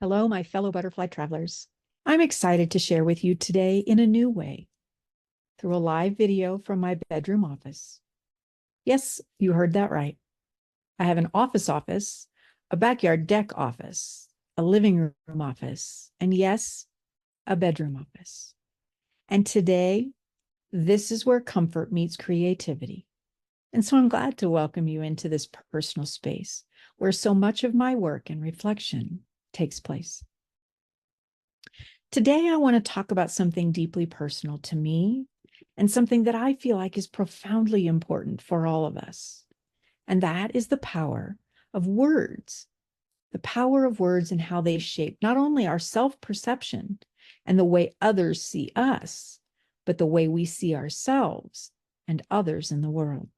Hello, my fellow butterfly travelers. I'm excited to share with you today in a new way through a live video from my bedroom office. Yes, you heard that right. I have an office, a backyard deck office, a living room office, and yes, a bedroom office. And today, this is where comfort meets creativity. And so I'm glad to welcome you into this personal space where so much of my work and reflection takes place. Today, I want to talk about something deeply personal to me and something that I feel like is profoundly important for all of us. And that is the power of words, the power of words and how they shape not only our self-perception and the way others see us, but the way we see ourselves and others in the world.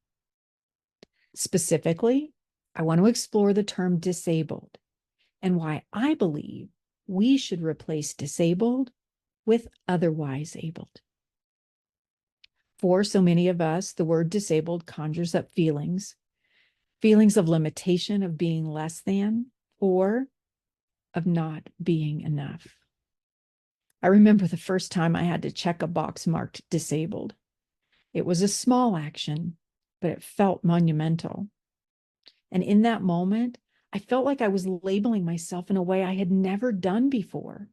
Specifically, I want to explore the term disabled and why I believe we should replace disabled with otherwise abled. For so many of us, the word disabled conjures up feelings of limitation, of being less than, or of not being enough. I remember the first time I had to check a box marked disabled. It was a small action, but it felt monumental. And in that moment, I felt like I was labeling myself in a way I had never done before.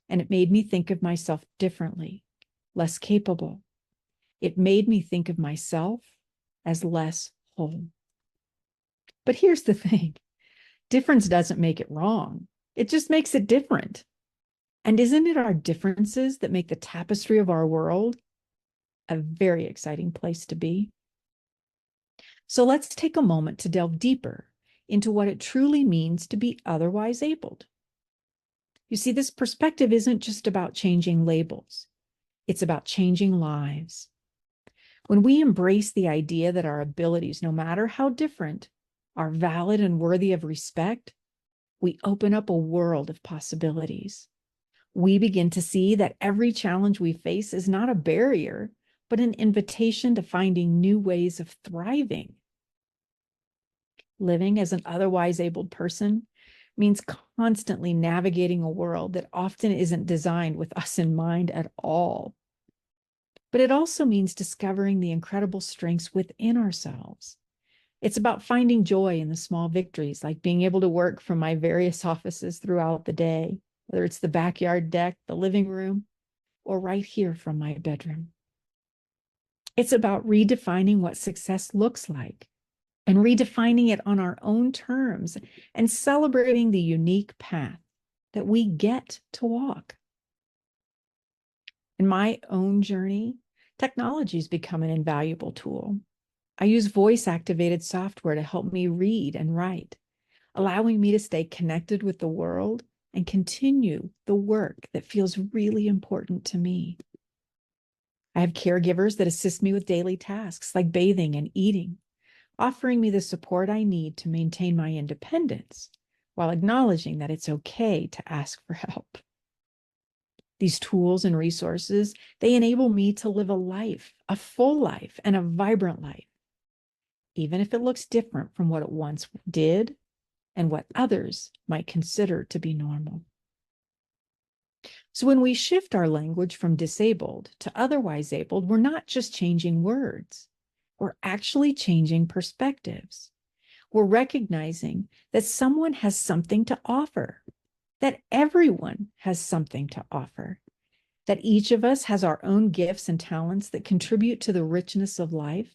And it made me think of myself differently, less capable. It made me think of myself as less whole. But here's the thing. Difference doesn't make it wrong. It just makes it different. And isn't it our differences that make the tapestry of our world a very exciting place to be? So let's take a moment to delve deeper into what it truly means to be otherwise abled. You see, this perspective isn't just about changing labels. It's about changing lives. When we embrace the idea that our abilities, no matter how different, are valid and worthy of respect, we open up a world of possibilities. We begin to see that every challenge we face is not a barrier, but an invitation to finding new ways of thriving. Living as an otherwise abled person means constantly navigating a world that often isn't designed with us in mind at all. But it also means discovering the incredible strengths within ourselves. It's about finding joy in the small victories, like being able to work from my various offices throughout the day, whether it's the backyard deck, the living room, or right here from my bedroom. It's about redefining what success looks like and redefining it on our own terms and celebrating the unique path that we get to walk. In my own journey, technology has become an invaluable tool. I use voice-activated software to help me read and write, allowing me to stay connected with the world and continue the work that feels really important to me. I have caregivers that assist me with daily tasks like bathing and eating, offering me the support I need to maintain my independence while acknowledging that it's okay to ask for help. These tools and resources, they enable me to live a life, a full life, and a vibrant life, even if it looks different from what it once did and what others might consider to be normal. So when we shift our language from disabled to otherwise abled, we're not just changing words. We're actually changing perspectives. We're recognizing that someone has something to offer, that everyone has something to offer, that each of us has our own gifts and talents that contribute to the richness of life.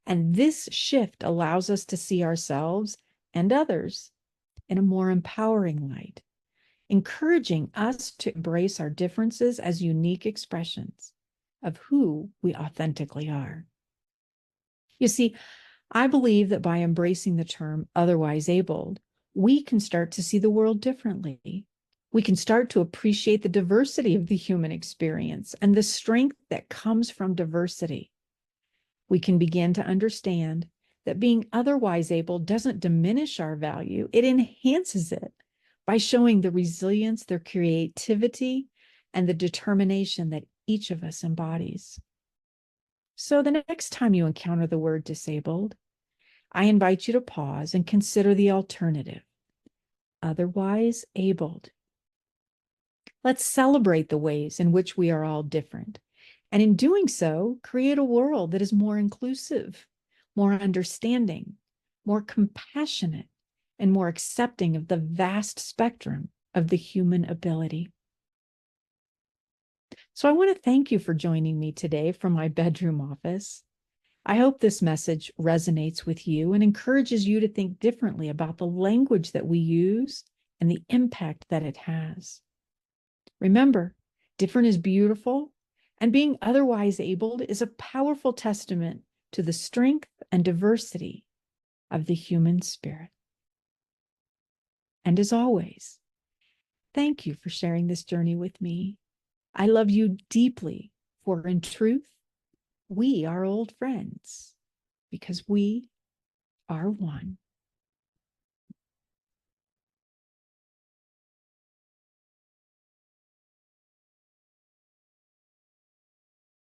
And this shift allows us to see ourselves and others in a more empowering light, encouraging us to embrace our differences as unique expressions of who we authentically are. You see, I believe that by embracing the term otherwise abled, we can start to see the world differently. We can start to appreciate the diversity of the human experience and the strength that comes from diversity. We can begin to understand that being otherwise able doesn't diminish our value, it enhances it by showing the resilience, the creativity, and the determination that each of us embodies. So the next time you encounter the word disabled, I invite you to pause and consider the alternative, otherwise abled. Let's celebrate the ways in which we are all different, and in doing so, create a world that is more inclusive, more understanding, more compassionate, and more accepting of the vast spectrum of the human ability. So I want to thank you for joining me today from my bedroom office. I hope this message resonates with you and encourages you to think differently about the language that we use and the impact that it has. Remember, different is beautiful, and being otherwise abled is a powerful testament to the strength and diversity of the human spirit. And as always, thank you for sharing this journey with me. I love you deeply, for in truth, we are old friends because we are one.